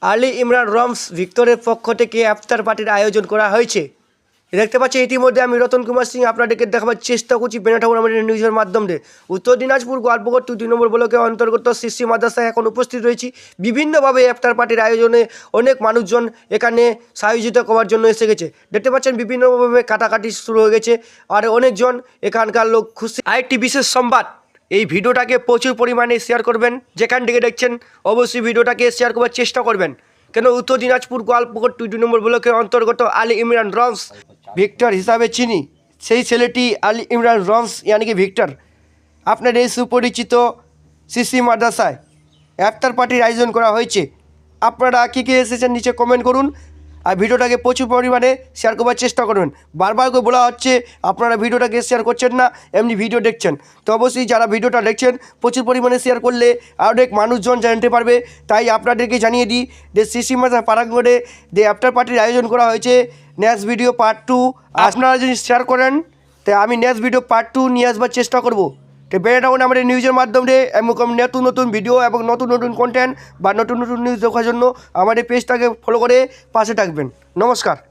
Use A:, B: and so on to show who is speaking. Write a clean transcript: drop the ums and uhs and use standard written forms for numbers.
A: আলী ইমরান রমস ভিক্টরের পক্ষ থেকে আফতার পার্টির আয়োজন করা হয়েছে। দেখতে পাচ্ছি ইতিমধ্যে আমি রতন কুমার সিং আপনাদেরকে দেখাবার চেষ্টা করছি বেনা ঠাকুর আমাদের নিউজের মাধ্যমে। উত্তর দিনাজপুর গোয়ালপুকুর 2 নম্বর ব্লকের অন্তর্গত শিশু মাদ্রাসায় এখন উপস্থিত রয়েছি। বিভিন্নভাবে আফতার পার্টির আয়োজনে অনেক মানুষজন এখানে সায়োজিত করার জন্য এসে গেছে। দেখতে পাচ্ছেন বিভিন্নভাবে কাটাকাটি শুরু হয়ে গেছে আর অনেকজন এখানকার লোক খুশি। আরেকটি বিশেষ সংবাদ, এই ভিডিওটাকে প্রচুর পরিমাণে শেয়ার করবেন। যেখান থেকে দেখছেন অবশ্যই ভিডিওটাকে শেয়ার করার চেষ্টা করবেন, কেন উত্তর দিনাজপুর গোয়ালপুকুর 2 নম্বর ব্লকের অন্তর্গত আলী ইমরান রমস ভিক্টর হিসাবে চিনি সেই ছেলেটি আলী ইমরান রমস ইয়ানি কি ভিক্টর আপনার এই সুপরিচিত শিশু মাদ্রাসায় আফতার পার্টির আয়োজন করা হয়েছে। আপনারা কী কী এসেছেন নিচে কমেন্ট করুন আর ভিডিওটাকে প্রচুর পরিমাণে শেয়ার করবার চেষ্টা করবেন। বারবার করে বলা হচ্ছে আপনারা ভিডিওটাকে শেয়ার করছেন না, এমনি ভিডিও দেখছেন। তো অবশ্যই যারা ভিডিওটা দেখছেন প্রচুর পরিমাণে শেয়ার করলে অনেক মানুষজন জানতে পারবে। তাই আপনাদেরকে জানিয়ে দিই যে শিশু মাদ্রাসা পাড়াঙ্গনে যে আফটার পার্টির আয়োজন করা হয়েছে। নেক্সট ভিডিও পার্ট 2 আপনারা যদি শেয়ার করেন তো আমি নেক্সট ভিডিও পার্ট 2 নিয়ে আসবার চেষ্টা করব। তো বেড়ে থাকুন আমাদের নিউজের মাধ্যমে এরকম নতুন নতুন ভিডিও এবং নতুন নতুন কন্টেন্ট বা নতুন নতুন নিউজ দেখার জন্য আমাদের পেজটাকে ফলো করে পাশে থাকবেন। নমস্কার।